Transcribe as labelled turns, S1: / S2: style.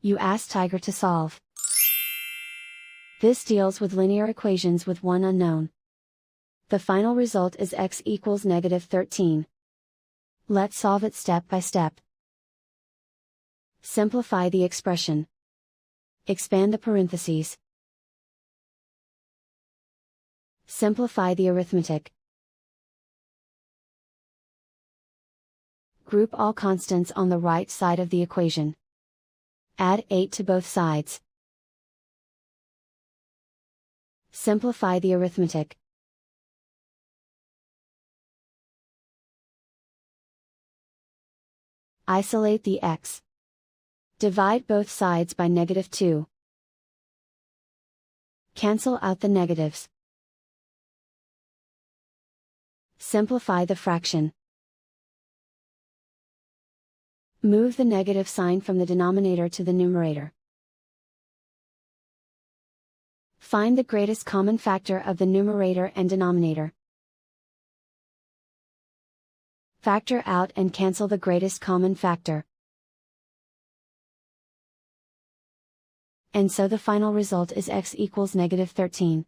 S1: You ask Tiger to solve. This deals with linear equations with one unknown. The final result is x equals -13. Let's solve it step by step. Simplify the expression. Expand the parentheses. Simplify the arithmetic. Group all constants on the right side of the equation. Add 8 to both sides. Simplify the arithmetic. Isolate the x. Divide both sides by -2. Cancel out the negatives. Simplify the fraction. Move the negative sign from the denominator to the numerator. Find the greatest common factor of the numerator and denominator. Factor out and cancel the greatest common factor. And so the final result is x equals -13.